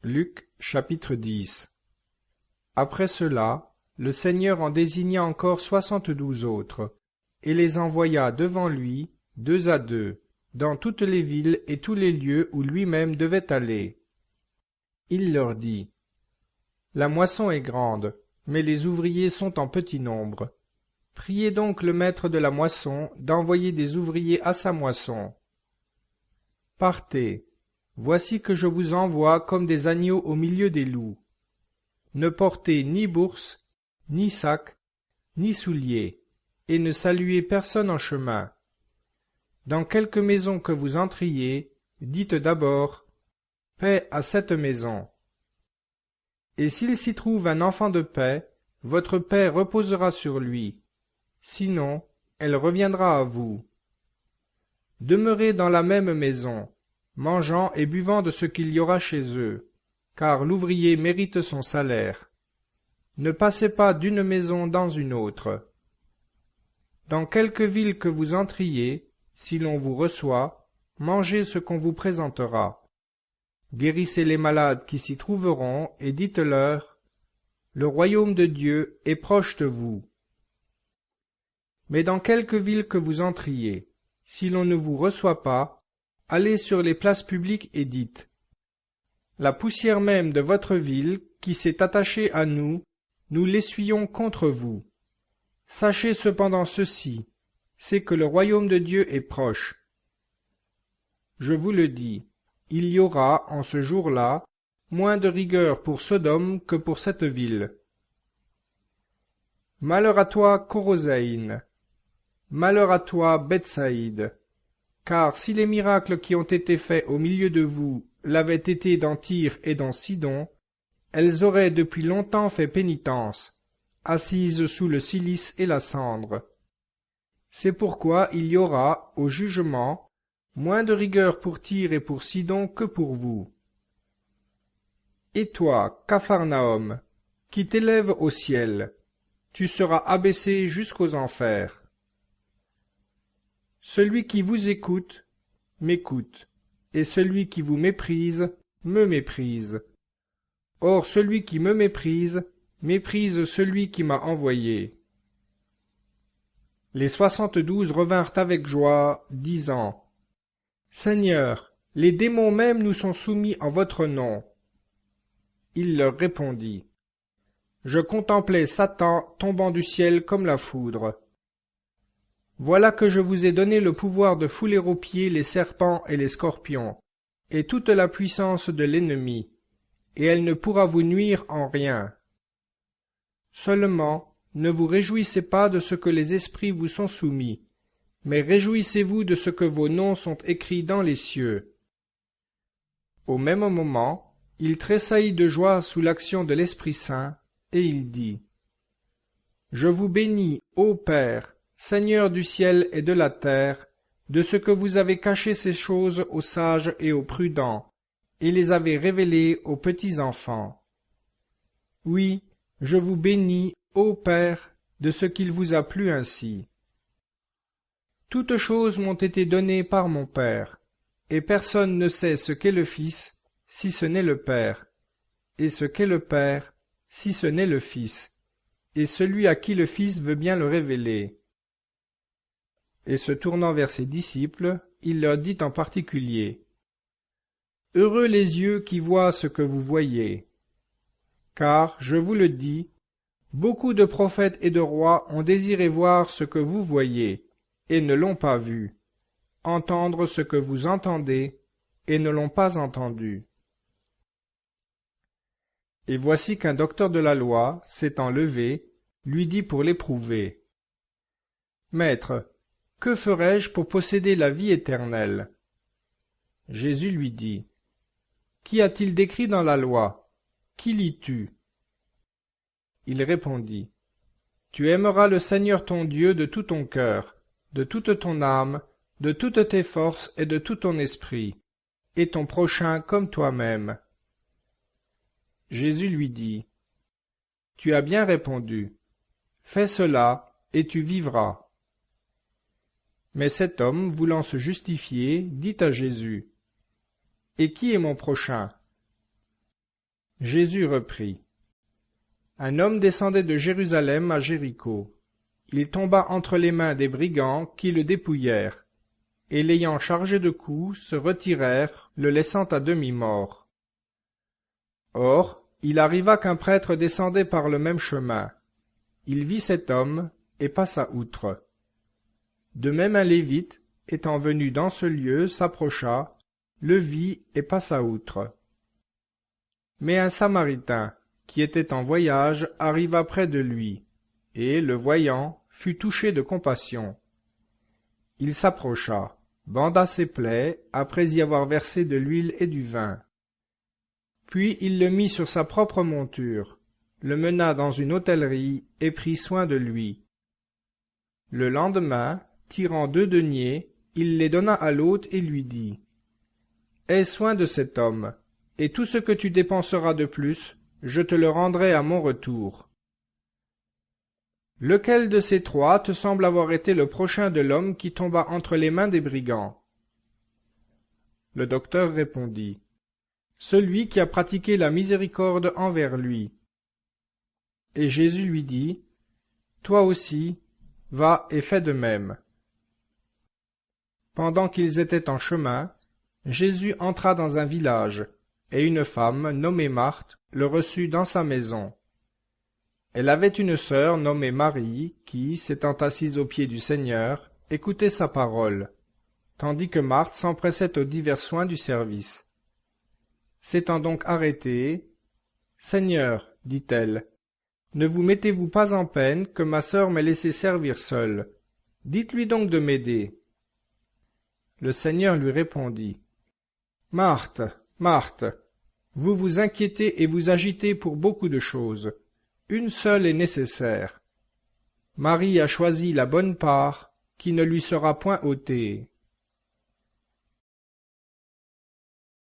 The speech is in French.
Luc chapitre 10. Après cela, le Seigneur en désigna encore 72 autres, et les envoya devant lui, deux à deux, dans toutes les villes et tous les lieux où lui-même devait aller. Il leur dit, « La moisson est grande, mais les ouvriers sont en petit nombre. Priez donc le maître de la moisson d'envoyer des ouvriers à sa moisson. Partez, voici que je vous envoie comme des agneaux au milieu des loups. Ne portez ni bourse, ni sac, ni souliers, et ne saluez personne en chemin. Dans quelque maison que vous entriez, dites d'abord « Paix à cette maison ». Et s'il s'y trouve un enfant de paix, votre paix reposera sur lui, sinon elle reviendra à vous. Demeurez dans la même maison, mangeant et buvant de ce qu'il y aura chez eux, car l'ouvrier mérite son salaire. Ne passez pas d'une maison dans une autre. Dans quelque ville que vous entriez, si l'on vous reçoit, mangez ce qu'on vous présentera. Guérissez les malades qui s'y trouveront, et dites-leur, « Le royaume de Dieu est proche de vous. » Mais dans quelque ville que vous entriez, si l'on ne vous reçoit pas, allez sur les places publiques et dites, « La poussière même de votre ville, qui s'est attachée à nous, nous l'essuyons contre vous. Sachez cependant ceci, c'est que le royaume de Dieu est proche. Je vous le dis, il y aura, en ce jour-là, moins de rigueur pour Sodome que pour cette ville. Malheur à toi, Corozaïne! Malheur à toi, Bethsaïde! Car si les miracles qui ont été faits au milieu de vous l'avaient été dans Tyr et dans Sidon, elles auraient depuis longtemps fait pénitence, assises sous le cilice et la cendre. C'est pourquoi il y aura, au jugement, moins de rigueur pour Tyr et pour Sidon que pour vous. Et toi, Capharnaüm, qui t'élèves au ciel, tu seras abaissé jusqu'aux enfers. Celui qui vous écoute, m'écoute, et celui qui vous méprise, me méprise. Or celui qui me méprise, méprise celui qui m'a envoyé. Les 72 revinrent avec joie, disant, « Seigneur, les démons même nous sont soumis en votre nom. » Il leur répondit, « Je contemplais Satan tombant du ciel comme la foudre. Voilà que je vous ai donné le pouvoir de fouler aux pieds les serpents et les scorpions, et toute la puissance de l'ennemi, et elle ne pourra vous nuire en rien. Seulement, ne vous réjouissez pas de ce que les esprits vous sont soumis, mais réjouissez-vous de ce que vos noms sont écrits dans les cieux. » Au même moment, il tressaillit de joie sous l'action de l'Esprit Saint, et il dit, « Je vous bénis, ô Père, Seigneur du ciel et de la terre, de ce que vous avez caché ces choses aux sages et aux prudents, et les avez révélées aux petits enfants. Oui, je vous bénis, ô Père, de ce qu'il vous a plu ainsi. Toutes choses m'ont été données par mon Père, et personne ne sait ce qu'est le Fils, si ce n'est le Père, et ce qu'est le Père, si ce n'est le Fils, et celui à qui le Fils veut bien le révéler. » Et se tournant vers ses disciples, il leur dit en particulier, « Heureux les yeux qui voient ce que vous voyez. Car, je vous le dis, beaucoup de prophètes et de rois ont désiré voir ce que vous voyez, et ne l'ont pas vu, entendre ce que vous entendez, et ne l'ont pas entendu. » Et voici qu'un docteur de la loi, s'étant levé, lui dit pour l'éprouver, « Maître, que ferai-je pour posséder la vie éternelle ?» Jésus lui dit, « Qu'y a-t-il d'écrit dans la loi? Qui lis-tu » Il répondit, « Tu aimeras le Seigneur ton Dieu de tout ton cœur, de toute ton âme, de toutes tes forces et de tout ton esprit, et ton prochain comme toi-même. » Jésus lui dit, « Tu as bien répondu. Fais cela, et tu vivras. » Mais cet homme, voulant se justifier, dit à Jésus, « Et qui est mon prochain ?» Jésus reprit. Un homme descendait de Jérusalem à Jéricho. Il tomba entre les mains des brigands qui le dépouillèrent, et l'ayant chargé de coups, se retirèrent, le laissant à demi-mort. Or, il arriva qu'un prêtre descendait par le même chemin. Il vit cet homme, et passa outre. De même un Lévite, étant venu dans ce lieu, s'approcha, le vit et passa outre. Mais un Samaritain, qui était en voyage, arriva près de lui, et, le voyant, fut touché de compassion. Il s'approcha, banda ses plaies, après y avoir versé de l'huile et du vin. Puis il le mit sur sa propre monture, le mena dans une hôtellerie et prit soin de lui. Le lendemain, tirant 2 deniers, il les donna à l'hôte et lui dit : « Aie soin de cet homme, et tout ce que tu dépenseras de plus, je te le rendrai à mon retour. » Lequel de ces 3 te semble avoir été le prochain de l'homme qui tomba entre les mains des brigands ? Le docteur répondit : Celui qui a pratiqué la miséricorde envers lui. Et Jésus lui dit : Toi aussi, va et fais de même. Pendant qu'ils étaient en chemin, Jésus entra dans un village, et une femme, nommée Marthe, le reçut dans sa maison. Elle avait une sœur nommée Marie, qui, s'étant assise aux pieds du Seigneur, écoutait sa parole, tandis que Marthe s'empressait aux divers soins du service. S'étant donc arrêtée, « Seigneur, dit-elle, ne vous mettez-vous pas en peine que ma sœur m'ait laissé servir seule? Dites-lui donc de m'aider. » Le Seigneur lui répondit : « Marthe, Marthe, vous vous inquiétez et vous agitez pour beaucoup de choses. Une seule est nécessaire. Marie a choisi la bonne part, qui ne lui sera point ôtée. »